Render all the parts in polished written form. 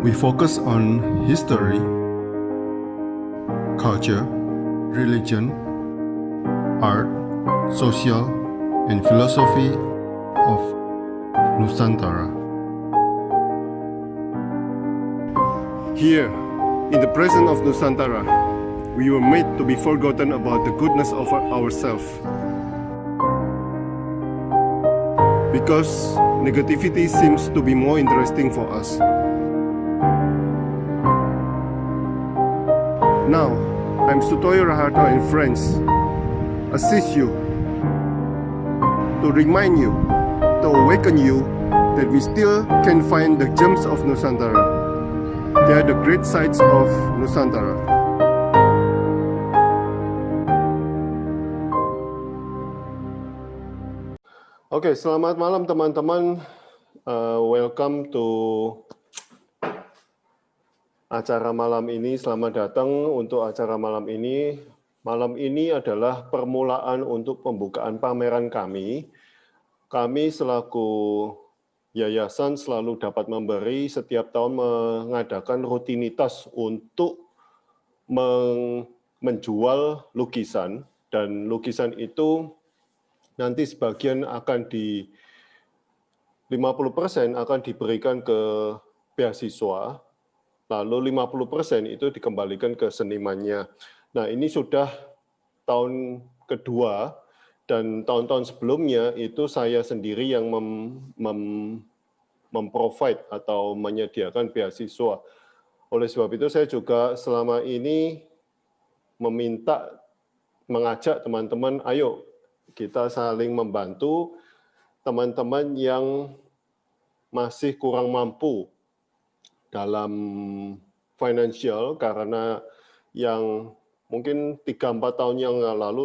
We focus on history, culture, religion, art, social, and philosophy of Nusantara. Here, in the presence of Nusantara, we were made to be forgotten about the goodness of ourselves. Because negativity seems to be more interesting for us. Now, I'm Sutoyo Raharto and friends assist you to remind you, to awaken you that we still can find the gems of Nusantara. They are the great sights of Nusantara. Oke, selamat malam teman-teman. Welcome to acara malam ini. Selamat datang untuk acara malam ini. Malam ini adalah permulaan untuk pembukaan pameran kami. Kami selaku yayasan selalu dapat memberi, setiap tahun mengadakan rutinitas untuk menjual lukisan, dan lukisan itu nanti sebagian akan 50% akan diberikan ke beasiswa, lalu 50% itu dikembalikan ke senimannya. Nah, ini sudah tahun kedua, dan tahun-tahun sebelumnya itu saya sendiri yang memprovide atau menyediakan beasiswa. Oleh sebab itu saya juga selama ini mengajak teman-teman, ayo kita saling membantu teman-teman yang masih kurang mampu dalam financial, karena yang mungkin 3-4 tahun yang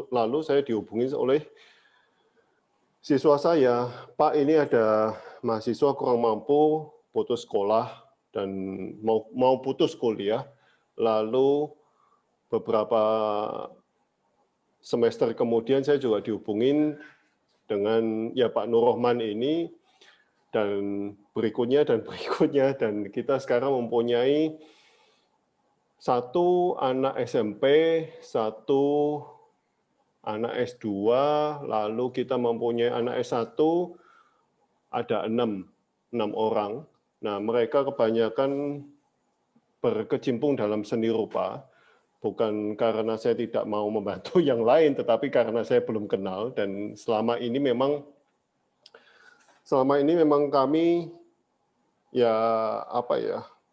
lalu saya dihubungi oleh siswa saya, Pak, ini ada mahasiswa kurang mampu, putus sekolah dan mau putus kuliah, lalu beberapa semester kemudian saya juga dihubungin dengan ya Pak Nur Rohman ini, dan berikutnya, dan kita sekarang mempunyai 1 anak SMP, 1 anak S2, lalu kita mempunyai anak S1, ada 6 orang. Nah, mereka kebanyakan berkecimpung dalam seni rupa, bukan karena saya tidak mau membantu yang lain, tetapi karena saya belum kenal, dan selama ini memang kami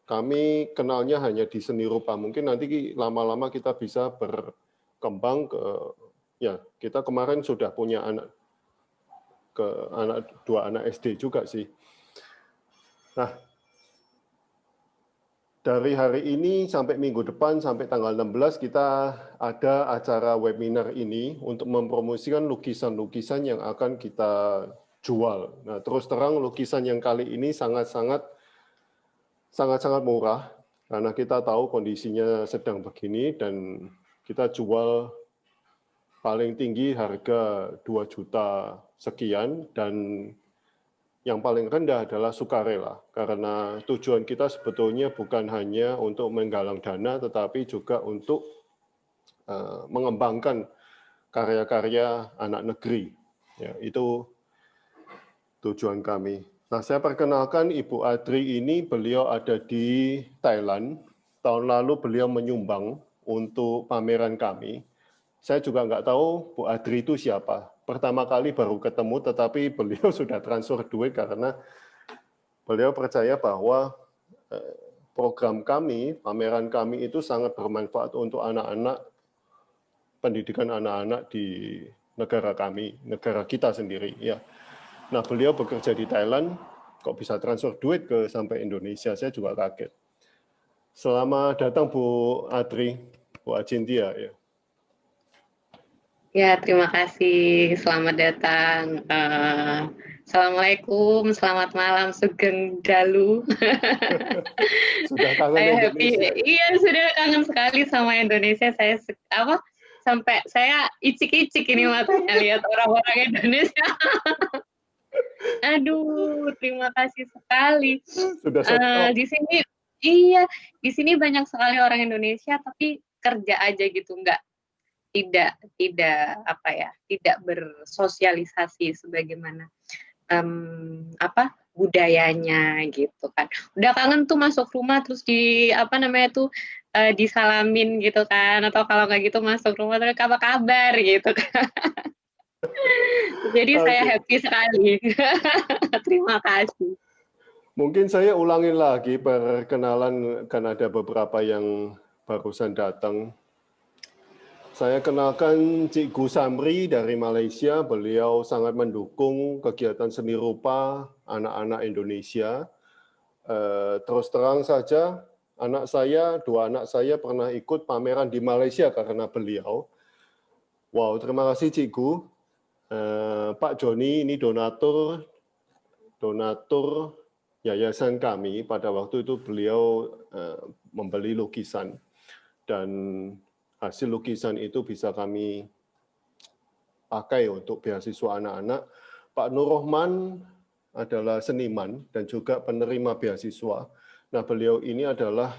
kami kenalnya hanya di seni rupa. Mungkin nanti lama-lama kita bisa berkembang ke, ya kita kemarin sudah punya 2 anak SD juga sih. Nah, dari hari ini sampai minggu depan, sampai tanggal 16, kita ada acara webinar ini untuk mempromosikan lukisan-lukisan yang akan kita jual. Nah, terus terang lukisan yang kali ini sangat-sangat murah, karena kita tahu kondisinya sedang begini, dan kita jual paling tinggi harga 2 juta sekian, dan yang paling rendah adalah sukarela, karena tujuan kita sebetulnya bukan hanya untuk menggalang dana, tetapi juga untuk mengembangkan karya-karya anak negeri. Ya, itu tujuan kami. Nah, saya perkenalkan Ibu Adri ini, beliau ada di Thailand. Tahun lalu beliau menyumbang untuk pameran kami. Saya juga nggak tahu Bu Adri itu siapa. Pertama kali baru ketemu, tetapi beliau sudah transfer duit karena beliau percaya bahwa program kami, pameran kami itu sangat bermanfaat untuk anak-anak, pendidikan anak-anak di negara kami, negara kita sendiri. Ya. Nah, beliau bekerja di Thailand, kok bisa transfer duit sampai Indonesia, saya juga kaget. Selamat datang Bu Adri, Bu Acintia. Ya. Ya, terima kasih. Selamat datang. Assalamualaikum, selamat malam, Sugeng Dalu. Sudah kangen saya Indonesia. Happy. Iya, sudah kangen sekali sama Indonesia. Sampai saya icik-icik ini matanya lihat orang-orang Indonesia. Aduh, terima kasih sekali. Sudah setop. Di sini, Iya, di sini banyak sekali orang Indonesia tapi kerja aja gitu, tidak tidak apa ya, tidak bersosialisasi sebagaimana budayanya gitu kan. Udah kangen tuh masuk rumah terus apa namanya tuh disalamin gitu kan, atau kalau nggak gitu masuk rumah terus apa kabar gitu kan. Jadi saya Oke, happy sekali. Terima kasih. mungkin saya ulangin lagi perkenalan karena ada beberapa yang barusan datang. Saya kenalkan Cikgu Samri dari Malaysia. Beliau sangat mendukung kegiatan seni rupa anak-anak Indonesia. Terus terang saja, dua anak saya pernah ikut pameran di Malaysia karena beliau. Wow, terima kasih Cikgu. Pak Joni ini donatur yayasan kami. Pada waktu itu beliau membeli lukisan dan hasil lukisan itu bisa kami pakai untuk beasiswa anak-anak. Pak Nur Rohman adalah seniman dan juga penerima beasiswa. Nah, beliau ini adalah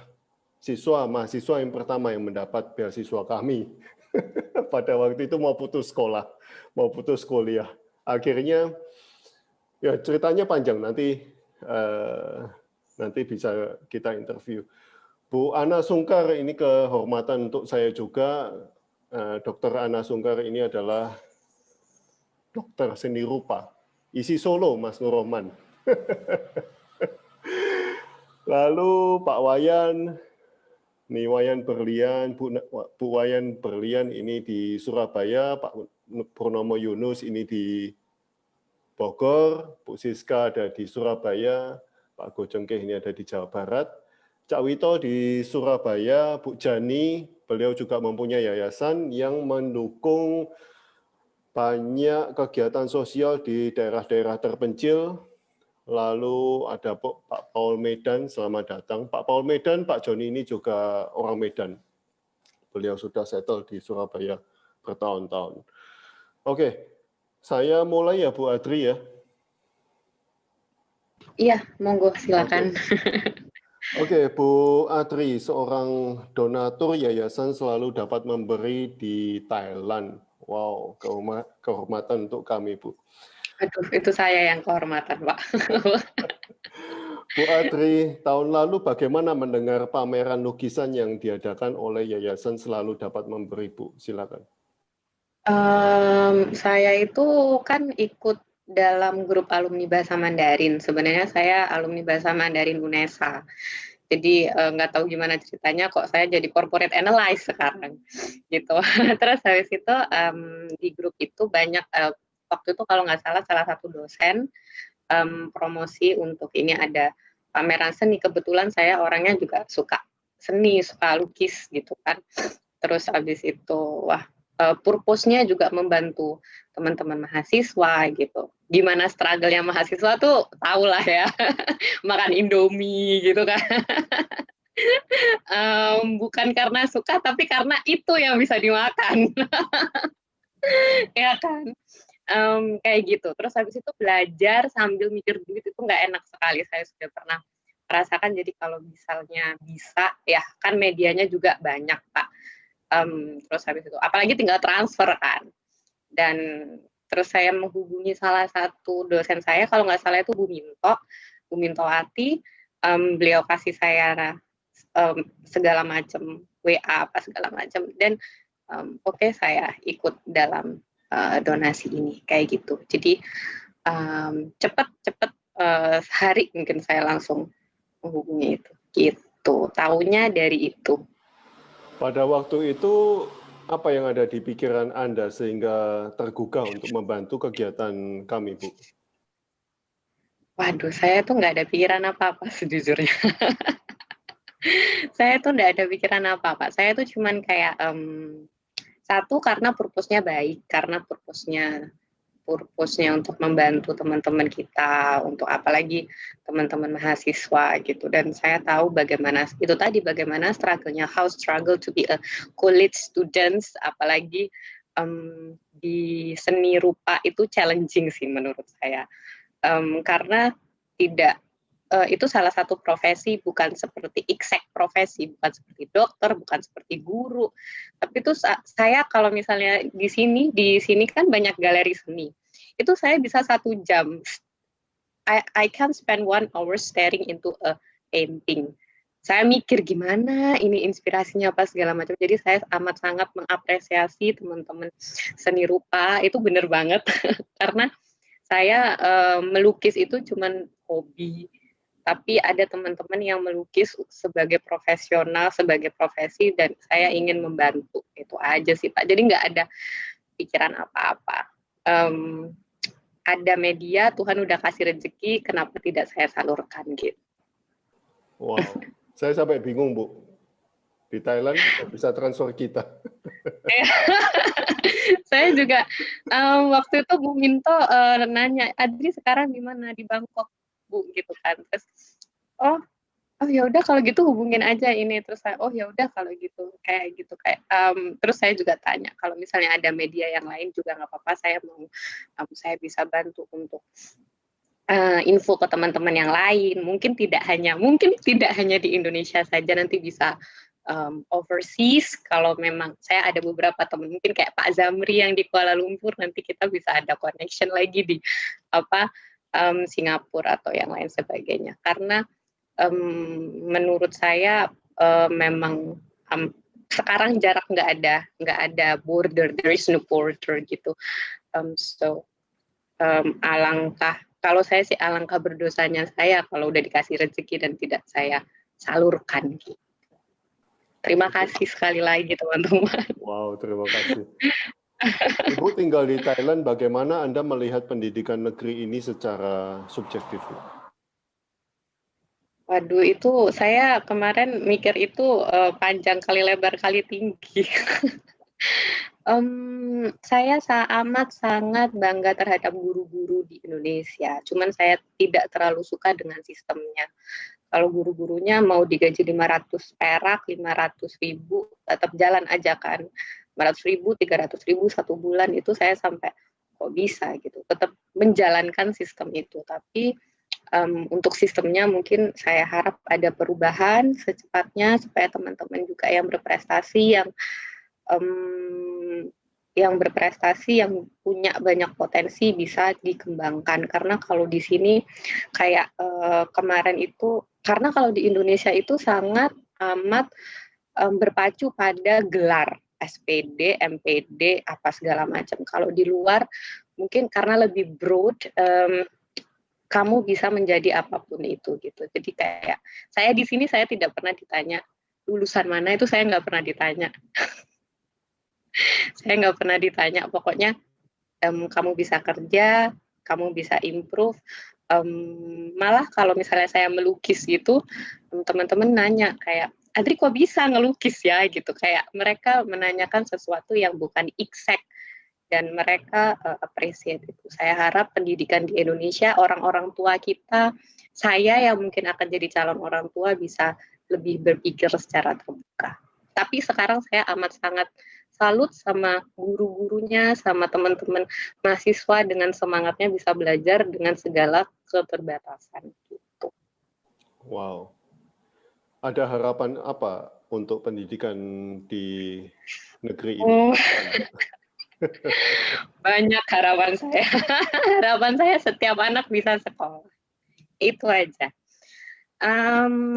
mahasiswa yang pertama yang mendapat beasiswa kami. Pada waktu itu mau putus sekolah, mau putus kuliah. Akhirnya, ya ceritanya panjang, nanti bisa kita interview. Bu Ana Sungkar, ini kehormatan untuk saya juga. Dr. Ana Sungkar ini adalah dokter seni rupa. Isi Solo, Mas Nur Rohman. Lalu Pak Wayan, nih Wayan Berlian, Bu Wayan Berlian ini di Surabaya, Pak Purnomo Yunus ini di Bogor, Bu Siska ada di Surabaya, Pak Gojengkeh ini ada di Jawa Barat, Cak Wito di Surabaya, Bu Jani, beliau juga mempunyai yayasan yang mendukung banyak kegiatan sosial di daerah-daerah terpencil. Lalu ada Pak Paul Medan, selamat datang. Pak Paul Medan, Pak Joni ini juga orang Medan. Beliau sudah settle di Surabaya bertahun-tahun. Oke, saya mulai ya Bu Adri ya. Iya, monggo silakan. Oke, Bu Adri, seorang donatur yayasan selalu dapat memberi di Thailand. Wow, kehormatan untuk kami, Bu. Aduh, itu saya yang kehormatan, Pak. Bu Adri, tahun lalu bagaimana mendengar pameran lukisan yang diadakan oleh yayasan selalu dapat memberi, Bu? Silakan. Saya itu kan ikut dalam grup alumni Bahasa Mandarin. Sebenarnya saya alumni Bahasa Mandarin UNESA. Jadi nggak tahu gimana ceritanya kok saya jadi corporate analyst sekarang gitu. Terus habis itu di grup itu banyak waktu itu kalau nggak salah satu dosen promosi untuk ini ada pameran seni. Kebetulan saya orangnya juga suka seni, suka lukis gitu kan. Terus habis itu purpose-nya juga membantu teman-teman mahasiswa gitu. Gimana struggle-nya mahasiswa tuh tahu lah ya. Makan Indomie gitu kan. Bukan karena suka tapi karena itu yang bisa dimakan. Ya kan. Kayak gitu. Terus habis itu belajar sambil mikir duit itu nggak enak sekali. Saya sudah pernah merasakan. Jadi kalau misalnya bisa, ya kan medianya juga banyak, Pak. Terus habis itu, apalagi tinggal transfer kan. Dan terus saya menghubungi salah satu dosen saya, kalau nggak salah itu Bu Minto Ati. Beliau kasih saya segala macam WA apa segala macam. Dan oke, saya ikut dalam donasi ini kayak gitu. Jadi cepat sehari mungkin saya langsung menghubungi itu. Gitu. Taunya dari itu. Pada waktu itu apa yang ada di pikiran Anda sehingga tergugah untuk membantu kegiatan kami, Bu? Waduh, saya tuh nggak ada pikiran apa-apa sejujurnya. Saya tuh nggak ada pikiran apa-apa. Saya tuh cuman kayak satu karena purpose-nya baik, karena purpose-nya untuk membantu teman-teman kita, untuk apalagi teman-teman mahasiswa gitu. Dan saya tahu bagaimana struggle-nya, how struggle to be a college students, apalagi di seni rupa itu challenging sih menurut saya. Karena tidak itu salah satu profesi, bukan seperti exact profesi, bukan seperti dokter, bukan seperti guru. Tapi itu saya kalau misalnya di sini kan banyak galeri seni. Itu saya bisa 1 jam. I can spend 1 hour staring into a painting. Saya mikir gimana ini inspirasinya apa segala macam. Jadi saya amat sangat mengapresiasi teman-teman seni rupa, itu bener banget. Karena saya melukis itu cuman hobi, tapi ada teman-teman yang melukis sebagai profesional, sebagai profesi, dan saya ingin membantu. Itu aja sih Pak. Jadi nggak ada pikiran apa-apa. Ada media, Tuhan udah kasih rezeki, kenapa tidak saya salurkan gitu. Wow, saya sampai bingung Bu. Di Thailand bisa transfer kita. Saya juga waktu itu Bu Minto nanya, Adri sekarang di mana? Di Bangkok Bu gitu kan. Terus oh ya udah kalau gitu hubungin aja ini. Terus saya oh ya udah kalau gitu kayak terus saya juga tanya kalau misalnya ada media yang lain juga nggak apa-apa, saya mau saya bisa bantu untuk info ke teman-teman yang lain. Mungkin tidak hanya di Indonesia saja, nanti bisa overseas. Kalau memang saya ada beberapa teman, mungkin kayak Pak Zamri yang di Kuala Lumpur, nanti kita bisa ada connection lagi di Singapura atau yang lain sebagainya. Karena menurut saya memang sekarang jarak nggak ada border, there is no border gitu. Alangkah, kalau saya sih alangkah berdosanya saya kalau udah dikasih rezeki dan tidak saya salurkan gitu. Terima kasih sekali lagi teman-teman. Wow, terima kasih. Ibu tinggal di Thailand, bagaimana Anda melihat pendidikan negeri ini secara subjektif? Waduh, itu saya kemarin mikir itu panjang kali lebar kali tinggi. Saya amat sangat bangga terhadap guru-guru di Indonesia. Cuman saya tidak terlalu suka dengan sistemnya. Kalau guru-gurunya mau digaji 500 perak, 500.000, tetap jalan aja kan. 500.000, 300.000 1 bulan, itu saya sampai kok bisa gitu. Tetap menjalankan sistem itu. Tapi untuk sistemnya mungkin saya harap ada perubahan secepatnya supaya teman-teman juga yang berprestasi, yang punya banyak potensi bisa dikembangkan. Karena kalau di sini kayak kemarin itu, karena kalau di Indonesia itu sangat amat berpacu pada gelar SPD, MPD, apa segala macam. Kalau di luar mungkin karena lebih broad, kamu bisa menjadi apapun itu gitu. Jadi kayak saya di sini saya tidak pernah ditanya lulusan mana, itu saya nggak pernah ditanya. Saya nggak pernah ditanya, pokoknya kamu bisa kerja, kamu bisa improve. Malah kalau misalnya saya melukis gitu, teman-teman nanya kayak, Adri kok bisa ngelukis ya gitu. Kayak mereka menanyakan sesuatu yang bukan exact dan mereka appreciate itu. Saya harap pendidikan di Indonesia, orang-orang tua kita, saya yang mungkin akan jadi calon orang tua bisa lebih berpikir secara terbuka. Tapi sekarang saya amat sangat salut sama guru-gurunya, sama teman-teman mahasiswa dengan semangatnya bisa belajar dengan segala keterbatasan gitu. Wow. Ada harapan apa untuk pendidikan di negeri ini? Banyak harapan saya. Harapan saya setiap anak bisa sekolah. Itu aja.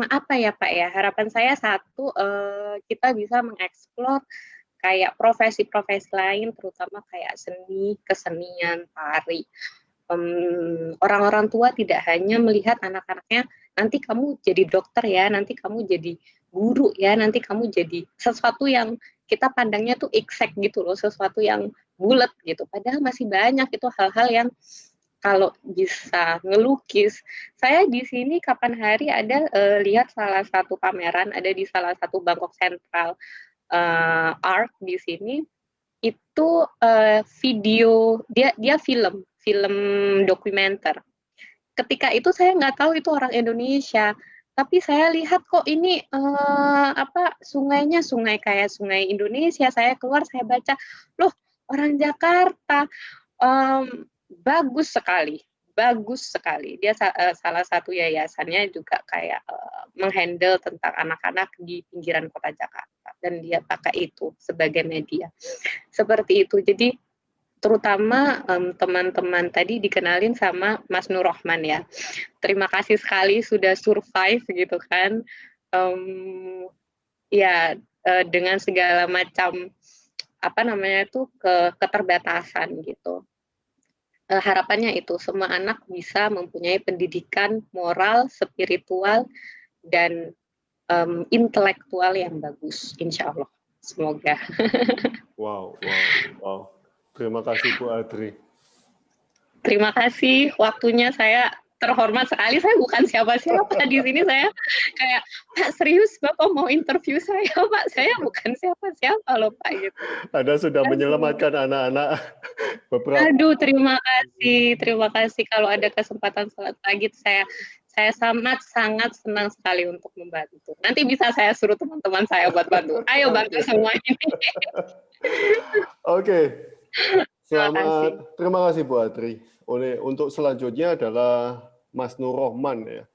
Apa ya Pak ya? Harapan saya satu, kita bisa mengeksplor kayak profesi-profesi lain, terutama kayak seni, kesenian, tari. Orang-orang tua tidak hanya melihat anak-anaknya, nanti kamu jadi dokter ya, nanti kamu jadi guru ya, nanti kamu jadi sesuatu yang kita pandangnya tuh exact gitu loh, sesuatu yang bulat gitu. Padahal masih banyak itu hal-hal yang kalau bisa ngelukis. Saya di sini kapan hari ada lihat salah satu pameran, ada di salah satu Bangkok Central Art di sini, itu video, dia film dokumenter. Ketika itu saya nggak tahu itu orang Indonesia, tapi saya lihat kok ini sungainya sungai kayak sungai Indonesia. Saya keluar, saya baca, loh orang Jakarta, bagus sekali bagus sekali. Dia salah satu yayasannya juga kayak menghandle tentang anak-anak di pinggiran kota Jakarta, dan dia pakai itu sebagai media. Seperti itu. Jadi terutama teman-teman tadi dikenalin sama Mas Nur Rohman ya. Terima kasih sekali sudah survive gitu kan. Ya dengan segala macam keterbatasan gitu. Harapannya itu semua anak bisa mempunyai pendidikan moral, spiritual, dan intelektual yang bagus, insya Allah. Semoga. Wow. Terima kasih Bu Adri. Terima kasih waktunya, saya terhormat sekali. Saya bukan siapa-siapa di sini. Saya kayak, Pak serius Bapak mau interview saya Pak? Saya bukan siapa-siapa loh Pak gitu. Anda sudah menyelamatkan anak-anak beberapa. Aduh, terima kasih. Kalau ada kesempatan salat pagi, saya sangat senang sekali untuk membantu. Nanti bisa saya suruh teman-teman saya buat bantu. Ayo bantu semua ini. Oke. Selamat. Terima kasih Bu Adri. Untuk selanjutnya adalah Mas Nur Rohman ya.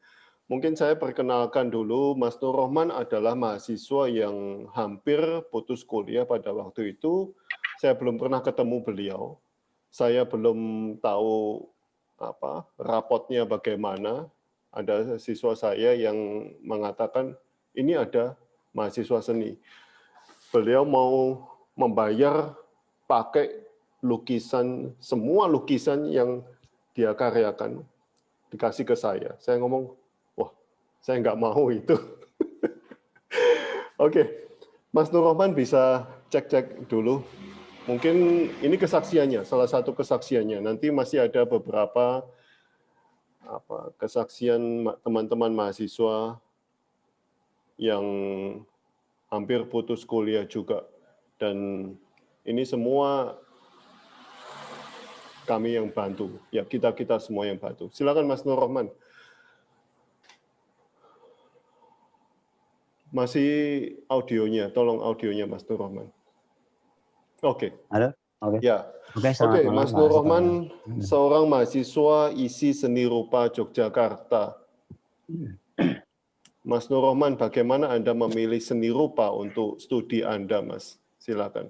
Mungkin saya perkenalkan dulu, Mas Nur Rohman adalah mahasiswa yang hampir putus kuliah pada waktu itu. Saya belum pernah ketemu beliau. Saya belum tahu rapotnya bagaimana. Ada siswa saya yang mengatakan, ini ada mahasiswa seni. Beliau mau membayar pakai semua lukisan yang dia karyakan, dikasih ke saya. Saya ngomong, wah, saya nggak mau itu. Oke, Mas Nur Rohman bisa cek dulu. Mungkin ini kesaksiannya, salah satu kesaksiannya. Nanti masih ada beberapa kesaksian teman-teman mahasiswa yang hampir putus kuliah juga. Dan ini semua kami yang bantu, ya kita semua yang bantu. Silakan Mas Nur Rohman. Masih audionya, tolong audionya Mas Nur Rohman. Oke. Halo, oke. Ya. Oke, Mas Nur Rohman, seorang mahasiswa ISI Seni Rupa Yogyakarta. Mas Nur Rohman, bagaimana Anda memilih seni rupa untuk studi Anda, Mas? Silakan.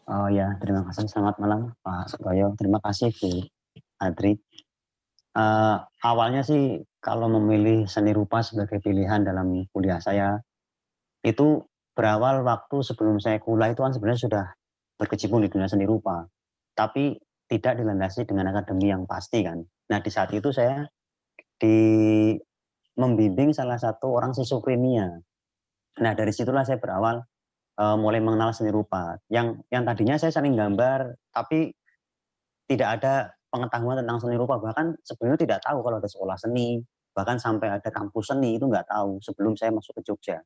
Oh ya, terima kasih. Selamat malam Pak Sukoyo. Terima kasih Bu Adri. Awalnya sih kalau memilih seni rupa sebagai pilihan dalam kuliah saya, itu berawal waktu sebelum saya kuliah itu kan sebenarnya sudah berkecimpung di dunia seni rupa. Tapi tidak dilandasi dengan akademi yang pasti kan. Nah di saat itu saya membimbing salah satu orang schizophrenia. Nah dari situlah saya berawal mulai mengenal seni rupa. Yang tadinya saya sering gambar, tapi tidak ada pengetahuan tentang seni rupa. Bahkan sebelumnya tidak tahu kalau ada sekolah seni, bahkan sampai ada kampus seni itu nggak tahu sebelum saya masuk ke Jogja.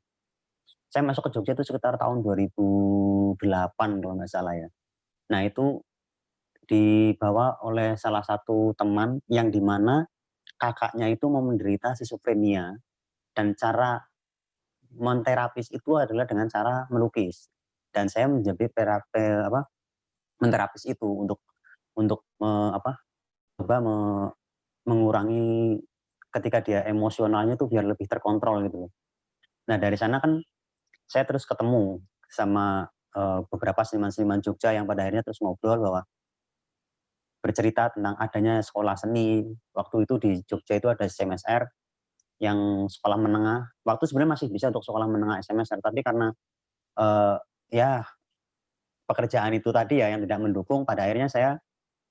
Saya masuk ke Jogja itu sekitar tahun 2008 kalau nggak salah ya. Nah itu dibawa oleh salah satu teman yang dimana kakaknya itu mau menderita schizophrenia, dan cara menterapis itu adalah dengan cara melukis, dan saya menjadi menterapis itu untuk mengurangi ketika dia emosionalnya itu biar lebih terkontrol gitu. Nah dari sana kan saya terus ketemu sama beberapa seniman-seniman Jogja yang pada akhirnya terus ngobrol bahwa bercerita tentang adanya sekolah seni. Waktu itu di Jogja itu ada SMSR yang sekolah menengah. Waktu sebenarnya masih bisa untuk sekolah menengah SMSR, tapi karena ya pekerjaan itu tadi ya yang tidak mendukung, pada akhirnya saya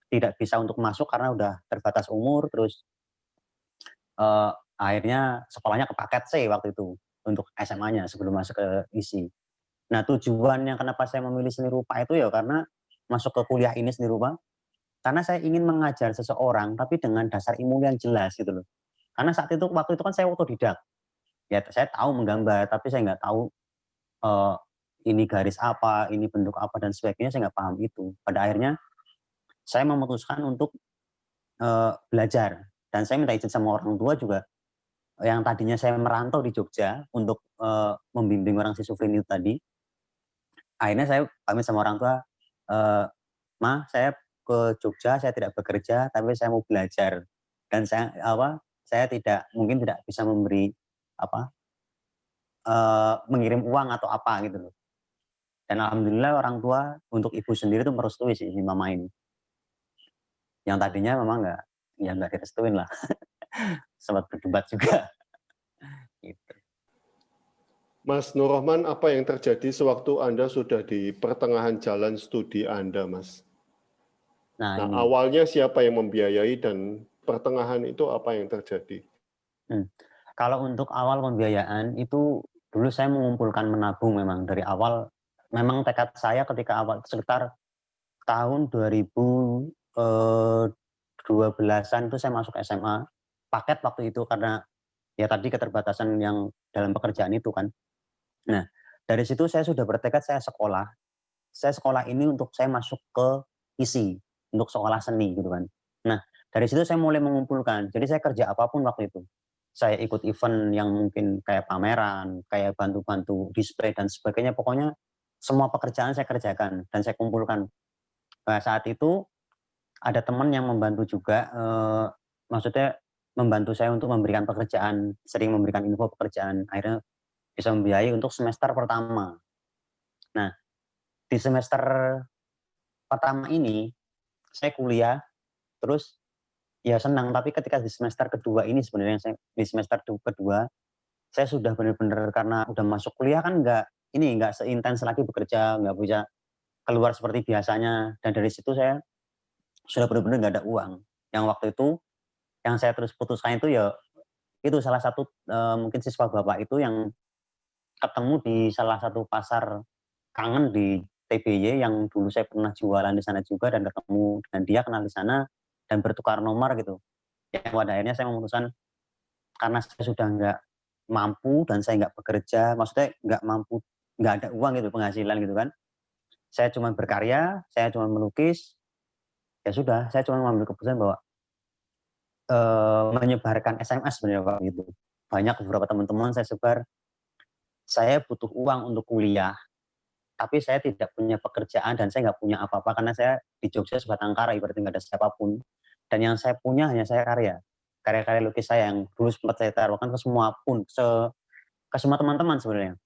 tidak bisa untuk masuk karena udah terbatas umur. Terus akhirnya sekolahnya ke paket C waktu itu untuk SMA-nya sebelum masuk ke ISI. Nah tujuannya kenapa saya memilih seni rupa itu ya karena masuk ke kuliah ini seni rupa, karena saya ingin mengajar seseorang tapi dengan dasar ilmu yang jelas gitu loh. Karena waktu itu kan saya otodidak. Ya saya tahu menggambar, tapi saya nggak tahu ini garis apa, ini bentuk apa dan sebagainya, saya nggak paham itu. Pada akhirnya saya memutuskan untuk belajar, dan saya minta izin sama orang tua juga yang tadinya saya merantau di Jogja untuk membimbing orang schizophrenia itu tadi. Akhirnya saya pamit sama orang tua, Ma, saya ke Jogja, saya tidak bekerja, tapi saya mau belajar dan saya mungkin tidak bisa memberi mengirim uang atau apa gitu loh. Dan alhamdulillah orang tua untuk ibu sendiri tuh merestui sih si mama ini. Yang tadinya memang nggak direstuin lah. Sempat berdebat juga. Gitu. Mas Nur Rahman, apa yang terjadi sewaktu Anda sudah di pertengahan jalan studi Anda, Mas? Nah, awalnya siapa yang membiayai dan pertengahan itu apa yang terjadi? Kalau untuk awal pembiayaan itu dulu saya mengumpulkan menabung memang dari awal. Memang tekad saya ketika awal sekitar tahun 2012-an itu saya masuk SMA. Paket waktu itu karena ya tadi keterbatasan yang dalam pekerjaan itu kan. Nah, dari situ saya sudah bertekad saya sekolah. Saya sekolah ini untuk saya masuk ke ISI, untuk sekolah seni gitu kan. Nah, dari situ saya mulai mengumpulkan. Jadi saya kerja apapun waktu itu. Saya ikut event yang mungkin kayak pameran, kayak bantu-bantu display dan sebagainya. Pokoknya semua pekerjaan saya kerjakan dan saya kumpulkan. Nah, saat itu ada teman yang membantu juga, maksudnya membantu saya untuk memberikan pekerjaan, sering memberikan info pekerjaan. Akhirnya bisa membiayai untuk semester pertama. Nah, di semester pertama ini saya kuliah, terus ya senang. Tapi ketika di semester kedua ini sebenarnya di semester kedua saya sudah benar-benar karena udah masuk kuliah kan nggak seintens lagi bekerja, nggak bisa keluar seperti biasanya. Dan dari situ saya sudah benar-benar nggak ada uang. Yang waktu itu yang saya terus putuskan itu ya itu salah satu mungkin siswa bapak itu yang ketemu di salah satu pasar kangen di TBY yang dulu saya pernah jualan di sana juga dan ketemu dengan dia, kenal di sana dan bertukar nomor gitu. Yang pada akhirnya saya memutuskan karena saya sudah nggak mampu dan saya nggak bekerja, maksudnya nggak mampu, nggak ada uang gitu penghasilan gitu kan. Saya cuma berkarya, saya cuma melukis, ya sudah, saya cuma mengambil keputusan bahwa menyebarkan SMS sebenarnya Pak gitu. Banyak beberapa teman-teman saya sebar, saya butuh uang untuk kuliah, tapi saya tidak punya pekerjaan dan saya nggak punya apa-apa karena saya di Jogja sebatang kara, ibaratnya nggak ada siapapun. Dan yang saya punya hanya saya karya lukis saya yang dulu sempat saya taruhkan ke semua teman-teman sebenarnya.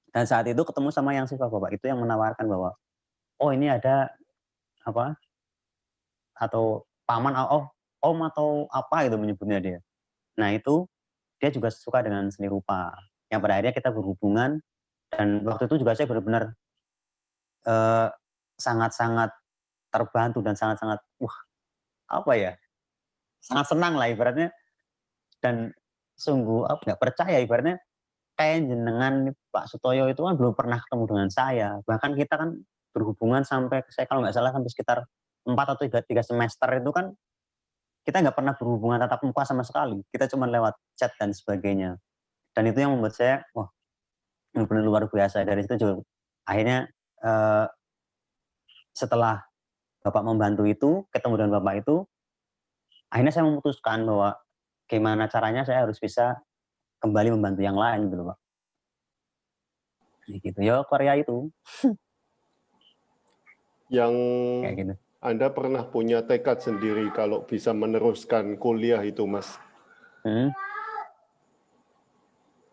Dan saat itu ketemu sama yang siswa bapak itu yang menawarkan bahwa oh ini ada apa atau paman om atau apa gitu menyebutnya dia. Nah itu dia juga suka dengan seni rupa. Yang pada akhirnya kita berhubungan dan waktu itu juga saya benar-benar sangat-sangat terbantu dan sangat-sangat sangat senang lah ibaratnya dan sungguh nggak percaya ibaratnya kayak jenengan Pak Sutoyo itu kan belum pernah ketemu dengan saya, bahkan kita kan berhubungan sampai saya kalau nggak salah sampai sekitar 4 atau 3 semester itu kan kita nggak pernah berhubungan tatap muka sama sekali, kita cuma lewat chat dan sebagainya. Dan itu yang membuat saya benar-benar luar biasa. Dari situ juga akhirnya setelah Bapak membantu itu, ketemu dengan Bapak itu, akhirnya saya memutuskan bahwa gimana caranya saya harus bisa kembali membantu yang lain gitu Pak. Gitu ya Korea itu. Yang kayak gitu. Anda pernah punya tekad sendiri kalau bisa meneruskan kuliah itu, Mas?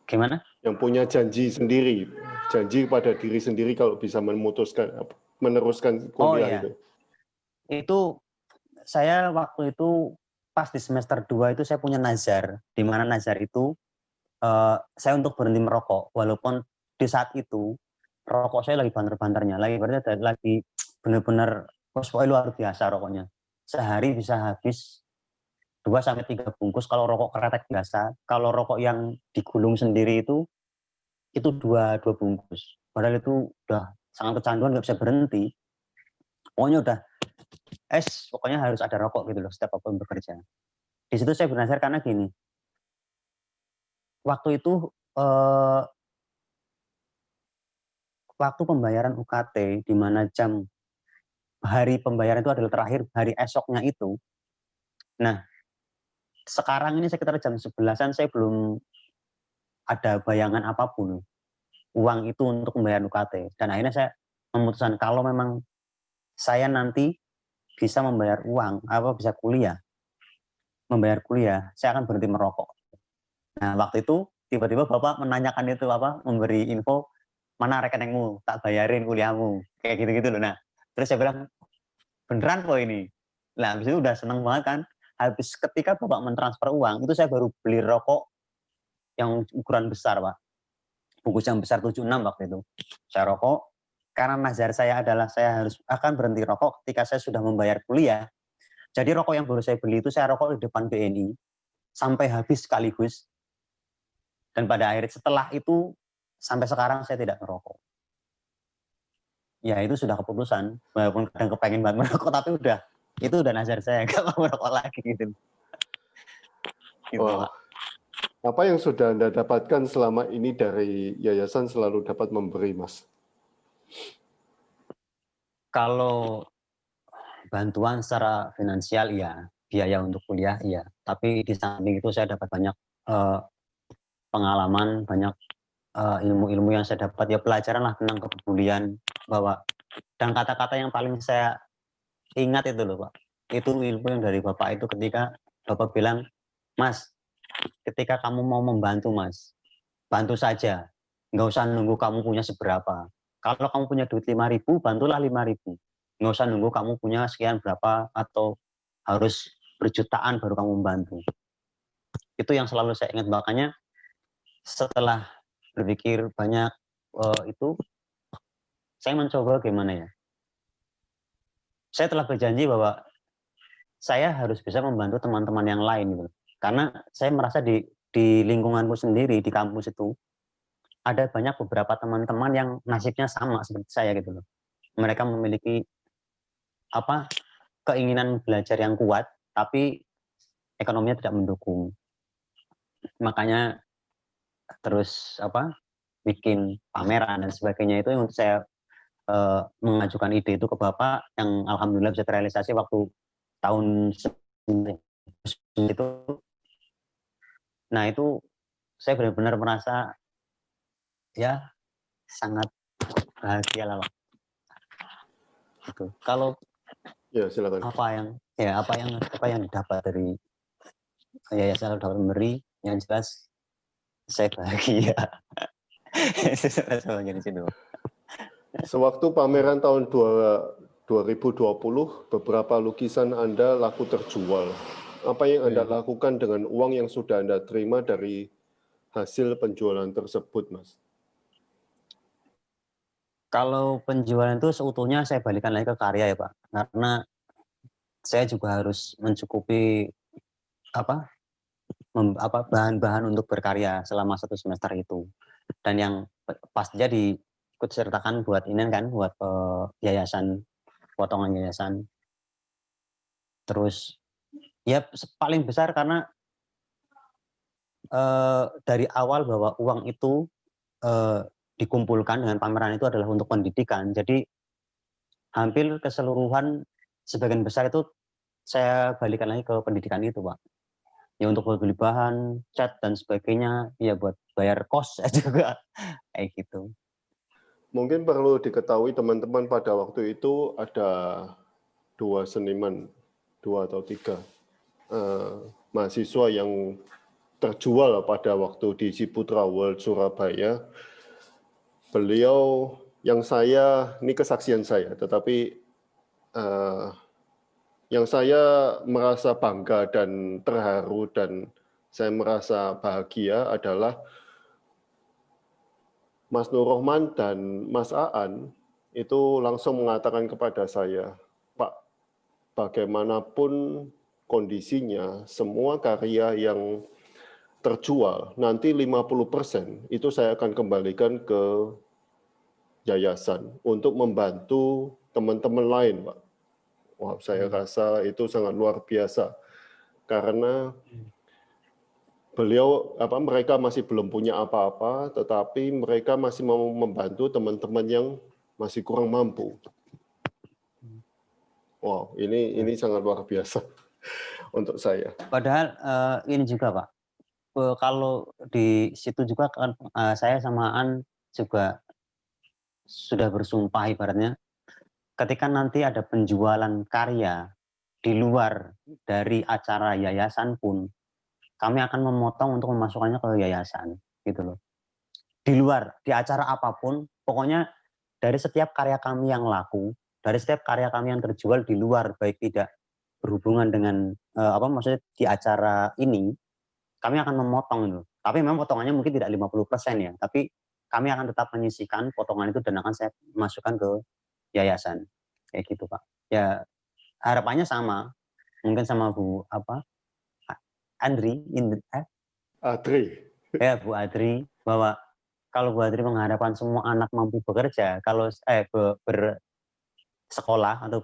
Gimana? Yang punya janji sendiri, janji pada diri sendiri kalau bisa meneruskan kuliah itu. Itu saya waktu itu pas di semester 2 itu saya punya nazar, di mana nazar itu saya untuk berhenti merokok, walaupun di saat itu rokok saya lagi banter-banternya, lagi benar-benar luar biasa rokoknya. Sehari bisa habis 2-3 bungkus kalau rokok kretek biasa. Kalau rokok yang digulung sendiri itu 2 bungkus. Padahal itu udah sangat kecanduan, nggak bisa berhenti. Pokoknya udah pokoknya harus ada rokok gitu loh setiap aku bekerja. Di situ saya bernazar karena gini. Waktu itu waktu pembayaran UKT di mana hari pembayaran itu adalah terakhir hari esoknya itu. Nah, sekarang ini sekitar jam 11-an saya belum ada bayangan apapun uang itu untuk membayar UKT. Dan akhirnya saya memutuskan kalau memang saya nanti bisa membayar uang, bisa kuliah, membayar kuliah, saya akan berhenti merokok. Nah, waktu itu tiba-tiba Bapak menanyakan itu memberi info, mana rekeningmu, tak bayarin kuliahmu, kayak gitu-gitu loh. Nah, terus saya bilang, beneran kok ini. Nah, habis itu udah seneng banget kan. Habis ketika Bapak mentransfer uang, itu saya baru beli rokok yang ukuran besar, Pak. Bungkus yang besar 76 waktu itu. Saya rokok, karena nazar saya adalah saya akan berhenti rokok ketika saya sudah membayar kuliah. Jadi rokok yang baru saya beli itu saya rokok di depan BNI sampai habis sekaligus. Dan pada akhirnya setelah itu sampai sekarang saya tidak merokok. Ya itu sudah keputusan, walaupun kadang kepengen banget merokok, tapi itu udah nazar saya, gak mau merokok lagi gitu. Gitu, Wah, Pak. apa yang sudah Anda dapatkan selama ini dari yayasan selalu dapat memberi, Mas? Kalau bantuan secara finansial ya, biaya untuk kuliah iya, tapi di samping itu saya dapat banyak pengalaman, banyak ilmu-ilmu yang saya dapat, ya pelajaran lah tentang kepedulian, bahwa dan kata-kata yang paling saya ingat itu loh Pak, itu ilmu yang dari Bapak itu ketika Bapak bilang, Mas, ketika kamu mau membantu Mas, bantu saja, nggak usah nunggu kamu punya seberapa. Kalau kamu punya duit 5.000, bantulah 5.000. Nggak usah nunggu kamu punya sekian berapa atau harus berjutaan baru kamu membantu. Itu yang selalu saya ingat, makanya setelah berpikir banyak itu, saya mencoba gimana ya. Saya telah berjanji bahwa saya harus bisa membantu teman-teman yang lain gitu. Karena saya merasa di lingkunganku sendiri di kampus itu ada banyak beberapa teman-teman yang nasibnya sama seperti saya gitu loh. Mereka memiliki keinginan belajar yang kuat, tapi ekonominya tidak mendukung. Makanya terus bikin pameran dan sebagainya, itu yang saya mengajukan ide itu ke Bapak, yang alhamdulillah bisa terrealisasi waktu tahun itu. Nah itu saya benar-benar merasa ya sangat bahagia lah Pak. Gitu. Kalau Ya, silakan. apa yang didapat dari yayasan dapat memberi, yang jelas saya bahagia. Sewaktu pameran tahun 2020, beberapa lukisan Anda laku terjual. Apa yang Anda lakukan dengan uang yang sudah Anda terima dari hasil penjualan tersebut, Mas? Kalau penjualan itu seutuhnya saya balikan lagi ke karya ya Pak, karena saya juga harus mencukupi bahan-bahan untuk berkarya selama 1 semester itu. Dan yang pastinya ikut sertakan buat ini kan, buat yayasan, potongan yayasan. Terus ya paling besar karena dari awal bahwa uang itu dikumpulkan dengan pameran itu adalah untuk pendidikan. Jadi hampir keseluruhan, sebagian besar itu saya balikan lagi ke pendidikan itu Pak. Ya untuk beli bahan, cat dan sebagainya, ya buat bayar kos juga kayak gitu. Mungkin perlu diketahui teman-teman, pada waktu itu ada 2 seniman, 2 atau 3 mahasiswa yang terjual pada waktu di Ciputra World Surabaya. Beliau, ini kesaksian saya, tetapi yang saya merasa bangga dan terharu dan saya merasa bahagia adalah Mas Nur Rohman dan Mas Aan itu langsung mengatakan kepada saya, Pak, bagaimanapun kondisinya, semua karya yang terjual, nanti 50% itu saya akan kembalikan ke yayasan untuk membantu teman-teman lain, Pak. Wah, saya rasa itu sangat luar biasa karena mereka masih belum punya apa-apa, tetapi mereka masih mau membantu teman-teman yang masih kurang mampu. Wow, ini sangat luar biasa untuk saya. Padahal ini juga Pak, kalau di situ juga kan saya sama An juga sudah bersumpah ibaratnya, ketika nanti ada penjualan karya di luar dari acara yayasan pun kami akan memotong untuk memasukkannya ke yayasan gitu loh. Di luar, di acara apapun, pokoknya dari setiap karya kami yang laku, dari setiap karya kami yang terjual di luar, baik tidak berhubungan dengan maksudnya di acara ini, kami akan memotong itu. Tapi memang potongannya mungkin tidak 50% ya, tapi kami akan tetap menyisihkan potongan itu dan akan saya masukkan ke yayasan. Kayak gitu, Pak. Ya, harapannya sama. Mungkin sama Bu Adri, Adri. Bu Adri, bahwa kalau Bu Adri mengharapkan semua anak mampu bekerja, kalau bersekolah atau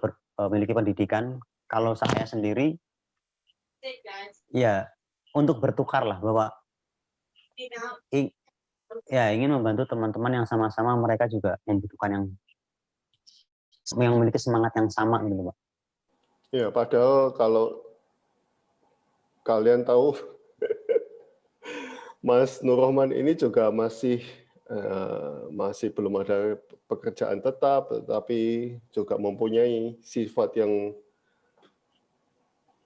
memiliki pendidikan, kalau saya sendiri ya untuk bertukar lah, bahwa ingin membantu teman-teman yang sama-sama mereka juga membutuhkan yang memiliki semangat yang sama gitu, Pak. Ya, padahal kalau kalian tahu Mas Nur Rohman ini juga masih belum ada pekerjaan tetap, tetapi juga mempunyai sifat yang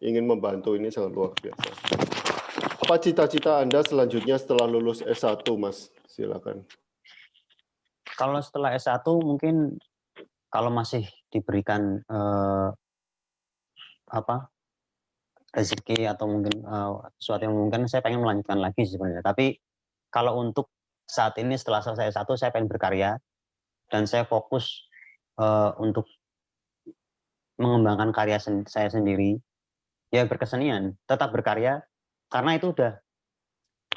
ingin membantu, ini sangat luar biasa. Apa cita-cita Anda selanjutnya setelah lulus S1, Mas? Silakan. Kalau setelah S1 mungkin kalau masih diberikan rezeki atau mungkin sesuatu yang mungkin saya pengen melanjutkan lagi sebenarnya. Tapi kalau untuk saat ini setelah selesai S1 saya pengen berkarya dan saya fokus untuk mengembangkan karya saya sendiri. Ya berkesenian, tetap berkarya karena itu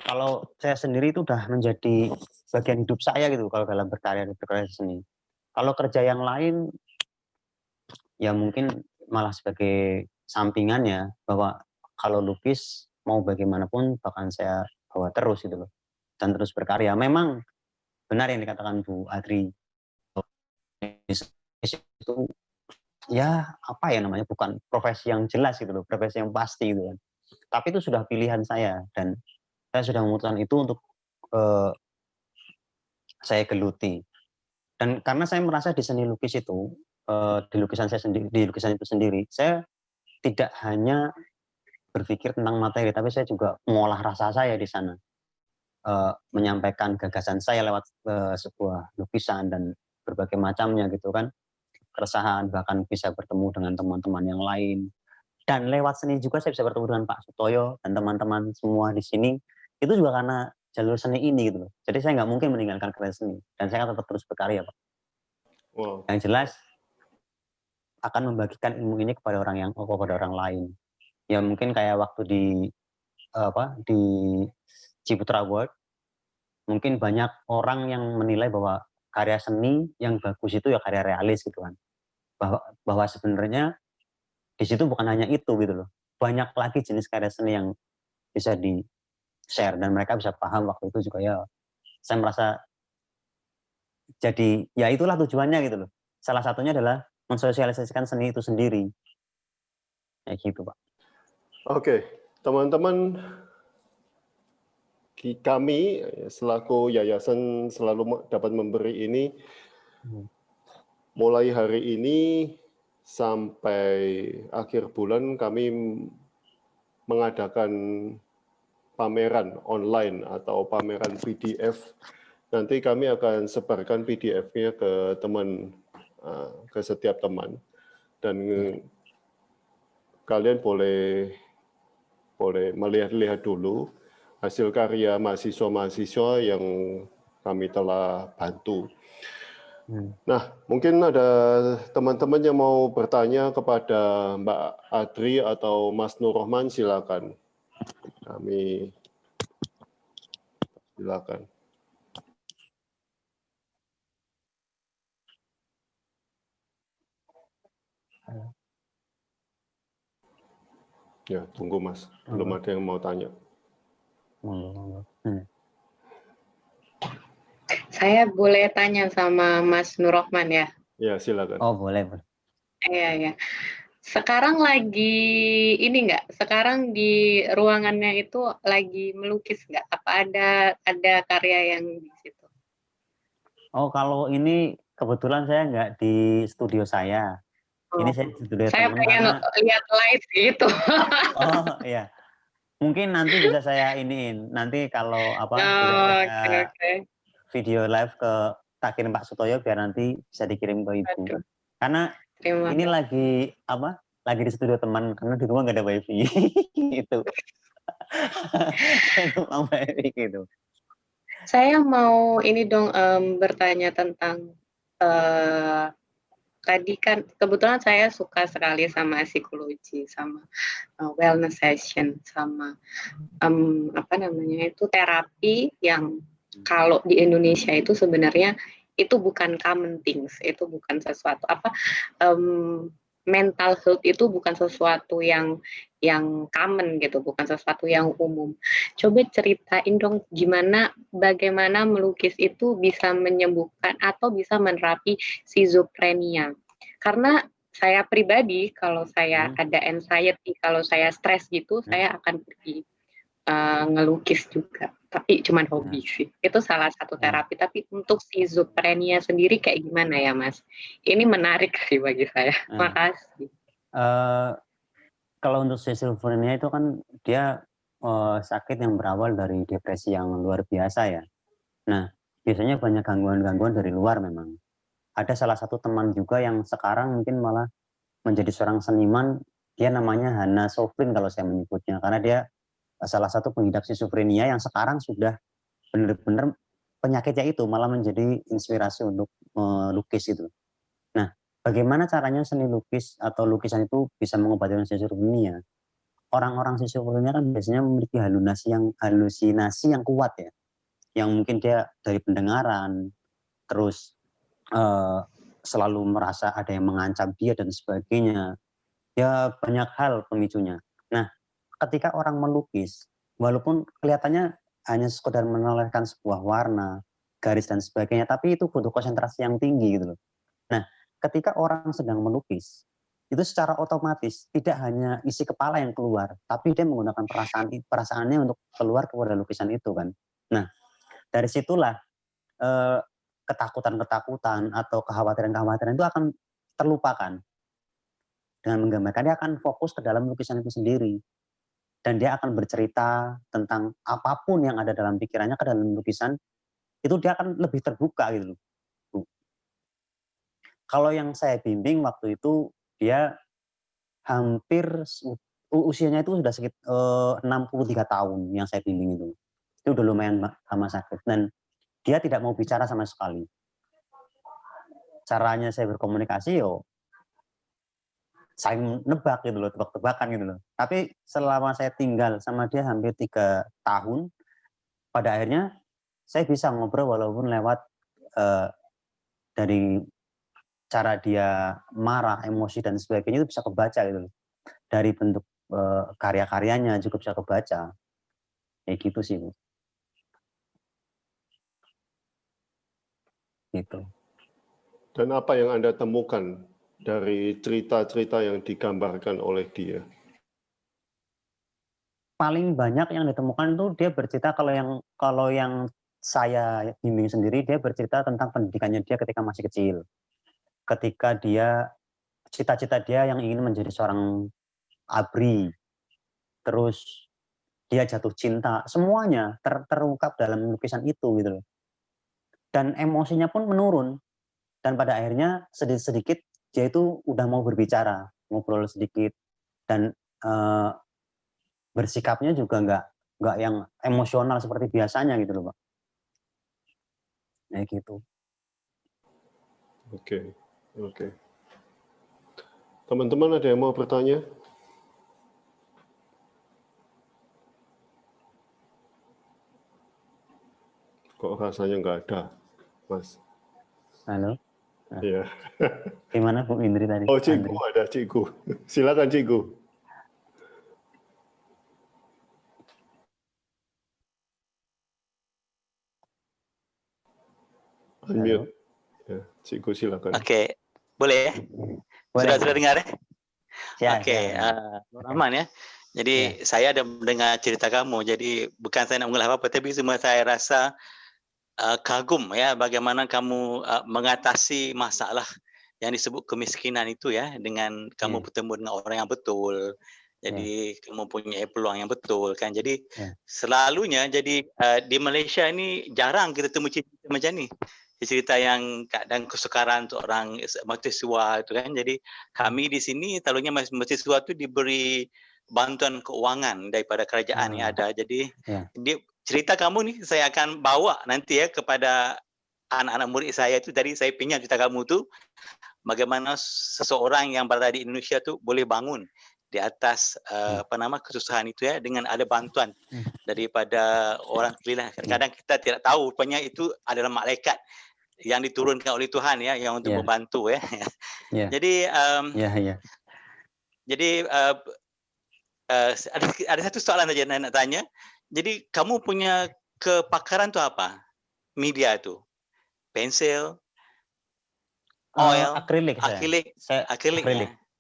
kalau saya sendiri itu udah menjadi bagian hidup saya gitu kalau dalam berkarya seni. Kalau kerja yang lain ya mungkin malah sebagai sampingannya, bahwa kalau lukis mau bagaimanapun bahkan saya bawa terus gitu loh dan terus berkarya. Memang benar yang dikatakan Bu Adri, itu ya apa ya namanya, bukan profesi yang jelas gitu loh, profesi yang pasti gitu kan. Tapi itu sudah pilihan saya dan saya sudah memutuskan itu untuk saya geluti. Dan karena saya merasa di seni lukis itu, di lukisan itu sendiri, saya tidak hanya berpikir tentang materi, tapi saya juga mengolah rasa saya di sana, menyampaikan gagasan saya lewat sebuah lukisan dan berbagai macamnya gitu kan, keresahan, bahkan bisa bertemu dengan teman-teman yang lain. Dan lewat seni juga saya bisa bertemu dengan Pak Sutoyo dan teman-teman semua di sini. Itu juga karena jalur seni ini gitu loh. Jadi saya nggak mungkin meninggalkan karya seni dan saya akan tetap terus berkarya, Pak. Wow. Yang jelas akan membagikan ilmu ini kepada orang lain. Ya mungkin kayak waktu di Ciputra Award, mungkin banyak orang yang menilai bahwa karya seni yang bagus itu ya karya realis gitu kan. Bahwa sebenarnya di situ bukan hanya itu gitu loh. Banyak lagi jenis karya seni yang bisa di-share dan mereka bisa paham waktu itu juga. Ya saya merasa jadi ya itulah tujuannya gitu loh. Salah satunya adalah mensosialisasikan seni itu sendiri. Kayak gitu, Pak. Oke, teman-teman, kami selaku yayasan selalu dapat memberi ini mulai hari ini sampai akhir bulan kami mengadakan pameran online atau pameran PDF. Nanti kami akan sebarkan PDF-nya ke ke setiap teman, dan kalian boleh melihat-lihat dulu hasil karya mahasiswa-mahasiswa yang kami telah bantu. Nah, mungkin ada teman-teman yang mau bertanya kepada Mbak Adri atau Mas Nur Rohman, silakan. Silakan. Ya, tunggu Mas. Belum ada yang mau tanya. Saya boleh tanya sama Mas Nur Rohman ya? Ya, silakan. Oh, boleh. Iya. Sekarang lagi ini nggak? Sekarang di ruangannya itu lagi melukis nggak? Apa ada karya yang di situ? Oh, kalau ini kebetulan saya nggak di studio saya. Ini saya studio Saya teman pengen karena lihat live gitu. oh iya. Mungkin nanti bisa saya iniin. Nanti kalau bisa saya Oke, oke. video live tak kirim Pak Sutoyo biar nanti bisa dikirim ke Ibu. Aduh, Karena terima ini kasih. lagi di studio teman karena di rumah nggak ada wifi. Itu. Saya numpang wifi gitu. Saya mau ini dong bertanya tentang tadi kan kebetulan saya suka sekali sama psikologi, sama wellness session, sama apa namanya itu terapi yang kalau di Indonesia itu sebenarnya itu bukan common things, itu bukan sesuatu mental health itu bukan sesuatu yang common gitu, bukan sesuatu yang umum. Coba ceritain dong bagaimana melukis itu bisa menyembuhkan atau bisa menerapi schizophrenia. Karena saya pribadi kalau saya ada anxiety, kalau saya stres gitu, saya akan pergi ngelukis juga, tapi cuman hobi sih. Itu salah satu terapi. Tapi untuk schizophrenia sendiri kayak gimana ya, Mas? Ini menarik sih bagi saya. Makasih. Kalau untuk schizophrenia itu kan dia sakit yang berawal dari depresi yang luar biasa ya. Nah, biasanya banyak gangguan-gangguan dari luar memang. Ada salah satu teman juga yang sekarang mungkin malah menjadi seorang seniman, dia namanya Hana Sofrin kalau saya menyebutnya, karena dia salah satu pengidap schizophrenia yang sekarang sudah benar-benar penyakitnya itu malah menjadi inspirasi untuk melukis gitu. Nah, bagaimana caranya seni lukis atau lukisan itu bisa mengobati schizophrenia? Orang-orang schizophrenia kan biasanya memiliki halusinasi yang kuat ya, yang mungkin dia dari pendengaran, terus selalu merasa ada yang mengancam dia dan sebagainya. Ya banyak hal pemicunya. Nah, ketika orang melukis, walaupun kelihatannya hanya sekedar menolehkan sebuah warna, garis dan sebagainya, tapi itu butuh konsentrasi yang tinggi gitu loh. Nah, ketika orang sedang melukis, itu secara otomatis tidak hanya isi kepala yang keluar, tapi dia menggunakan perasaannya untuk keluar kepada lukisan itu kan. Nah, dari situlah ketakutan-ketakutan atau kekhawatiran-kekhawatiran itu akan terlupakan. Dengan menggambarkan, dia akan fokus ke dalam lukisan itu sendiri. Dan dia akan bercerita tentang apapun yang ada dalam pikirannya ke dalam lukisan, itu dia akan lebih terbuka gitu. Kalau yang saya bimbing waktu itu, dia hampir usianya itu sudah sekitar 63 tahun yang saya bimbing itu. Itu udah lumayan lama sakit. Dan dia tidak mau bicara sama sekali. Caranya saya berkomunikasi, saling nebak gitu loh, tebak-tebakan gitu loh. Tapi selama saya tinggal sama dia hampir 3 tahun, pada akhirnya saya bisa ngobrol walaupun lewat dari cara dia marah, emosi dan sebagainya itu bisa kebaca gitu loh. Dari bentuk karya-karyanya juga bisa kebaca. Kayak gitu sih, Bu. Gitu. Dan apa yang Anda temukan dari cerita-cerita yang digambarkan oleh dia? Paling banyak yang ditemukan itu dia bercerita kalau yang saya bimbing sendiri, dia bercerita tentang pendidikannya dia ketika masih kecil. Ketika dia cita-cita dia yang ingin menjadi seorang ABRI, terus dia jatuh cinta, semuanya terungkap dalam lukisan itu gitu loh. Dan emosinya pun menurun. Dan pada akhirnya sedikit-sedikit dia itu udah mau berbicara, ngobrol sedikit, dan bersikapnya juga nggak yang emosional seperti biasanya gitu loh, Pak. Kayak gitu. Oke. Teman-teman ada yang mau bertanya? Kok rasanya nggak ada, Mas? Halo? Iya. Gimana Bu Indri tadi? Oh, Cikgu, ada Cikgu. Silakan Cikgu. Unmute. Ya, Cikgu silakan. Oke, boleh ya? Sudah dengar ya? Oke, aman ya. Jadi saya ada mendengar cerita kamu. Jadi bukan saya nak mengulas apa-apa, tapi semua saya rasa kagum ya bagaimana kamu mengatasi masalah yang disebut kemiskinan itu ya, dengan kamu bertemu dengan orang yang betul. Jadi kamu punya peluang yang betul kan. Jadi selalunya jadi di Malaysia ini jarang kita temu cerita macam ni. Cerita yang kadang kesukaran untuk orang mahasiswa itu kan. Jadi kami di sini selalunya mahasiswa itu diberi bantuan keuangan daripada kerajaan yang ada. Jadi cerita kamu ni saya akan bawa nanti ya kepada anak-anak murid saya itu. Tadi saya pinjam cerita kamu tu, bagaimana seseorang yang berada di Indonesia tu boleh bangun di atas kesusahan itu ya, dengan ada bantuan daripada orang sekeliling. Kadang-kadang kita tidak tahu rupanya itu adalah malaikat yang diturunkan oleh Tuhan ya, yang untuk membantu ya. Jadi jadi ada satu soalan saja nak tanya. Jadi kamu punya kepakaran tu apa? Media tu, pensil, oil, akrilik. akrilik.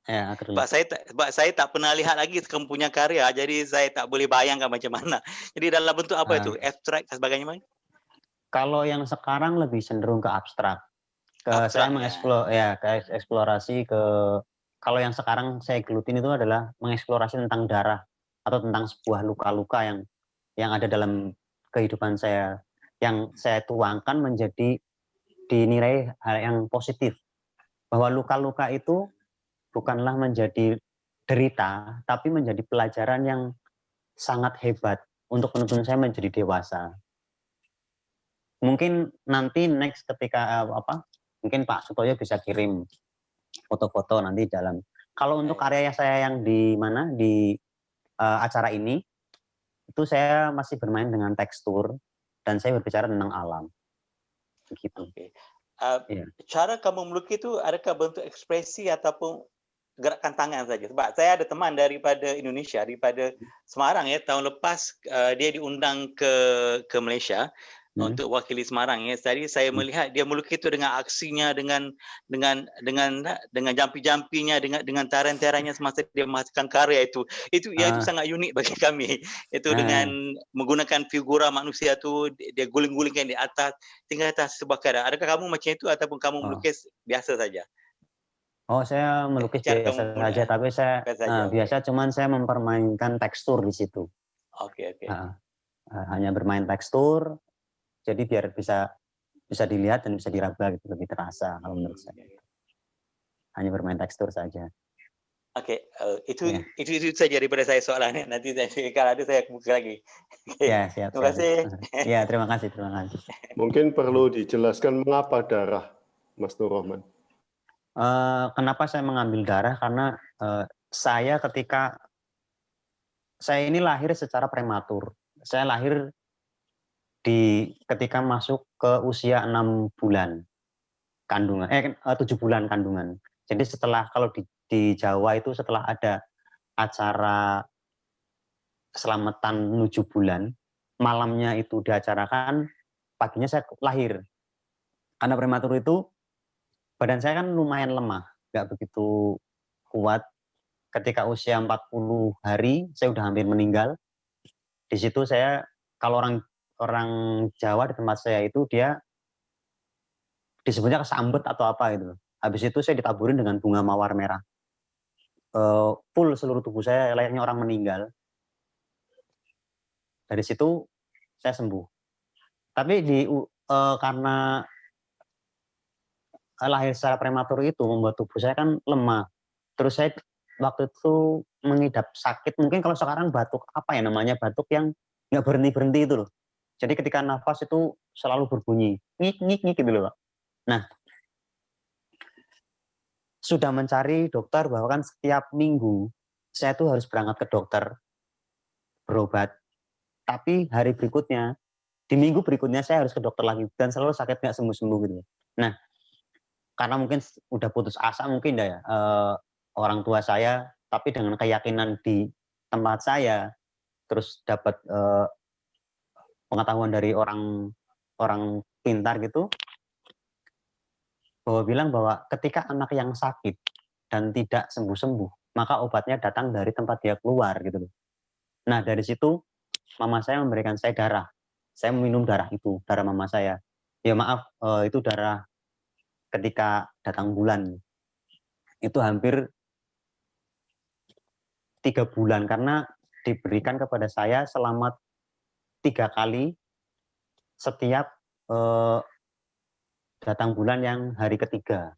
Ya, akrilik. Sebab saya tak pernah lihat lagi kamu punya karya, jadi saya tak boleh bayangkan macam mana. Jadi dalam bentuk apa itu? Abstrak dan sebagainya? Kalau yang sekarang lebih cenderung ke abstrak. Saya mengeksplorasi ke, kalau yang sekarang saya gelutin itu adalah mengeksplorasi tentang darah atau tentang sebuah luka-luka yang ada dalam kehidupan saya, yang saya tuangkan menjadi dinilai hal yang positif, bahwa luka-luka itu bukanlah menjadi derita, tapi menjadi pelajaran yang sangat hebat untuk menuntun saya menjadi dewasa. Mungkin nanti next ketika mungkin Pak Sutoyo bisa kirim foto-foto nanti dalam. Kalau untuk karya saya yang di acara ini, itu saya masih bermain dengan tekstur dan saya berbicara tentang alam. Begitu. Cara kamu melukis itu adakah bentuk ekspresi ataupun gerakan tangan saja? Sebab saya ada teman daripada Indonesia, daripada Semarang ya, tahun lepas dia diundang ke Malaysia untuk wakili Semarang ya. Jadi saya melihat dia melukis itu dengan aksinya, dengan jampi-jampinya, dengan taran-tarannya semasa dia menghasilkan karya itu. Itu sangat unik bagi kami. Itu dengan menggunakan figura manusia tu, dia guling-gulingkan di atas tinggal atas sebuah karya. Adakah kamu macam itu ataupun kamu melukis biasa saja? Oh, saya melukis biasa saja, tapi saya biasa, cuman saya mempermainkan tekstur di situ. Oke. Hanya bermain tekstur, jadi biar bisa dilihat dan bisa diraba gitu, lebih terasa kalau menurut saya. Hanya bermain tekstur saja. Oke, itu saja daripada saya soalannya. Nanti kalau ada saya buka lagi. Ya, siap. Terima kasih. Ya, terima kasih. Mungkin perlu dijelaskan mengapa darah, Mas Nur Rahman. Kenapa saya mengambil darah? Karena saya ini lahir secara prematur. Saya lahir ketika masuk ke usia 6 bulan kandungan, 7 bulan kandungan. Jadi setelah, kalau di Jawa itu setelah ada acara selamatan 7 bulan, malamnya itu diacarakan, paginya saya lahir. Karena prematur itu badan saya kan lumayan lemah, nggak begitu kuat. Ketika usia 40 hari, saya udah hampir meninggal. Di situ saya, kalau orang Jawa di tempat saya itu, dia disebutnya kesambet atau apa gitu. Habis itu saya ditaburin dengan bunga mawar merah. Full seluruh tubuh saya layaknya orang meninggal. Dari situ saya sembuh. Tapi karena lahir secara prematur itu membuat tubuh saya kan lemah. Terus saya waktu itu mengidap sakit, mungkin kalau sekarang batuk, apa ya namanya, batuk yang nggak berhenti-berhenti itu loh. Jadi ketika nafas itu selalu berbunyi, ngik-ngik gitu loh Pak. Nah, sudah mencari dokter, bahwa kan setiap minggu saya tuh harus berangkat ke dokter, berobat. Tapi hari berikutnya, di minggu berikutnya saya harus ke dokter lagi, dan selalu sakit nggak sembuh-sembuh gitu. Nah, karena mungkin udah putus asa mungkin ya, orang tua saya, tapi dengan keyakinan di tempat saya, terus dapat pengetahuan dari orang pintar gitu, bahwa bilang bahwa ketika anak yang sakit dan tidak sembuh-sembuh, maka obatnya datang dari tempat dia keluar gitu loh. Nah, dari situ mama saya memberikan saya darah. Saya minum darah mama saya. Ya maaf, itu darah ketika datang bulan. itu hampir 3 bulan karena diberikan kepada saya selama 3 kali setiap datang bulan yang hari ketiga,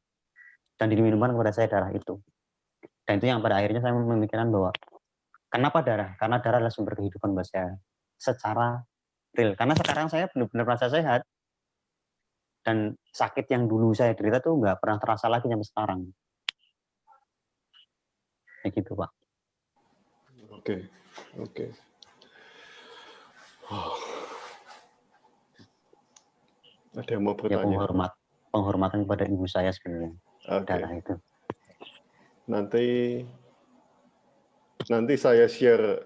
dan diminumkan kepada saya darah itu. Dan itu yang pada akhirnya saya memikirkan bahwa kenapa darah? Karena darah adalah sumber kehidupan buat saya secara real. Karena sekarang saya benar-benar merasa sehat, dan sakit yang dulu saya derita tuh nggak pernah terasa lagi sampai sekarang. Kayak gitu, Pak. Oke. Ada yang mau Ya, bertanya? penghormatan kepada ibu saya sebenarnya. Darah itu. Nanti saya share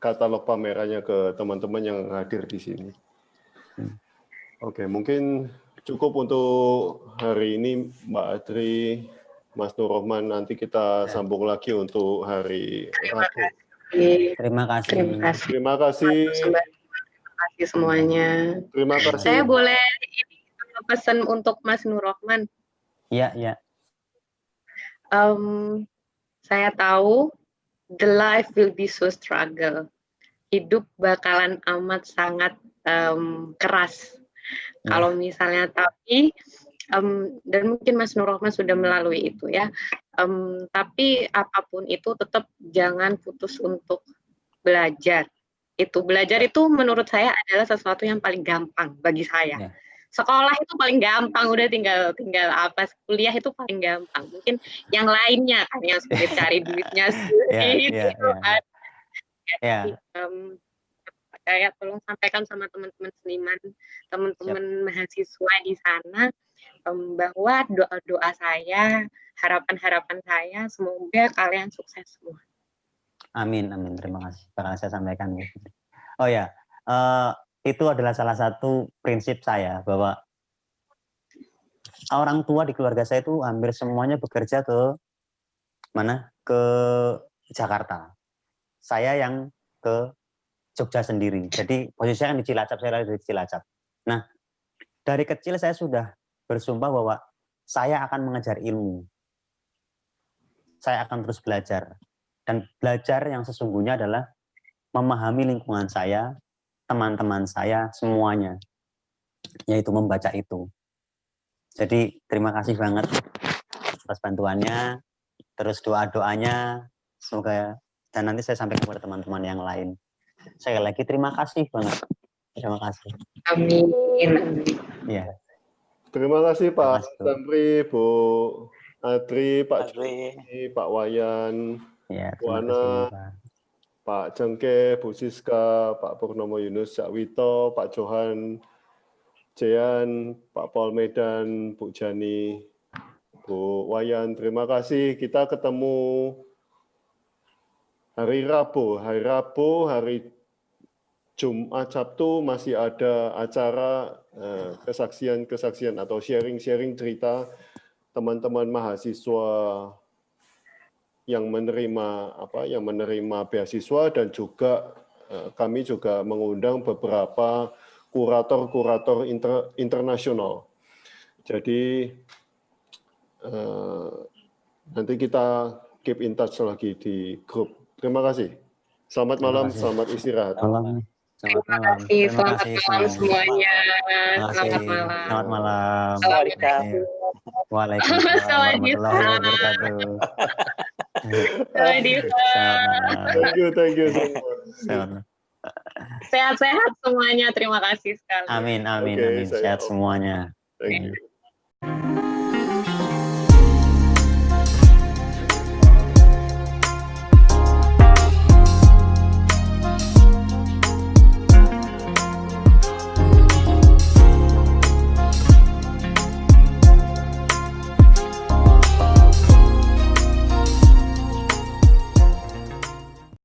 katalog pamerannya ke teman-teman yang hadir di sini. Oke, mungkin cukup untuk hari ini, Mbak Adri, Mas Nur Rohman. Nanti kita sambung lagi untuk hari Rabu. Terima kasih. Terima kasih. Terima kasih semuanya. Terima kasih. Saya boleh pesan untuk Mas Nur Rohman? Iya. Saya tahu the life will be so struggle. Hidup bakalan amat sangat keras. Kalau misalnya dan mungkin Mas Nur Rohman sudah melalui itu ya. Tapi apapun itu tetap jangan putus untuk belajar. Belajar itu menurut saya adalah sesuatu yang paling gampang bagi saya. Sekolah itu paling gampang, udah tinggal kuliah itu paling gampang. Mungkin yang lainnya kan yang sulit cari duitnya sulit. Saya tolong sampaikan sama teman-teman seniman, teman-teman mahasiswa di sana, bahwa doa-doa saya, harapan-harapan saya, semoga kalian sukses semua. Amin. Terima kasih. Bakal saya sampaikan. Oh ya, itu adalah salah satu prinsip saya, bahwa orang tua di keluarga saya itu hampir semuanya bekerja ke mana? Ke Jakarta. Saya yang ke Jogja sendiri. Jadi posisi saya kan di Cilacap, saya lahir di Cilacap. Nah, dari kecil saya sudah bersumpah bahwa saya akan mengejar ilmu. Saya akan terus belajar. Dan belajar yang sesungguhnya adalah memahami lingkungan saya, teman-teman saya, semuanya. Yaitu membaca itu. Jadi terima kasih banget atas bantuannya, terus doa-doanya, semoga, dan nanti saya sampaikan kepada teman-teman yang lain. Sekali lagi terima kasih banget. Terima kasih. Amin. Ya. Terima kasih Pak Samri, Bu Adri, Pak Adri, Joni, Pak Wayan, Ya, Bu terima Ana, kasih, Pak Jengke, Bu Siska, Pak Purnomo Yunus, Cak Wito, Pak Johan, Jean, Pak Paul Medan, Bu Jani, Bu Wayan. Terima kasih. Kita ketemu hari Rabu, hari Jumat, Sabtu masih ada acara kesaksian atau sharing cerita teman-teman mahasiswa yang menerima beasiswa, dan juga kami juga mengundang beberapa kurator internasional. Jadi nanti kita keep in touch lagi di grup. Terima kasih. Selamat malam, selamat istirahat. Terima kasih, selamat malam semuanya. Selamat malam. Selamat malam. Waalaikumsalam. Waalaikumsalam warahmatullahi wabarakatuh. Thank you semua. Sehat-sehat semuanya, terima kasih sekali. Amin. Oke, Sehat semuanya. Thank you.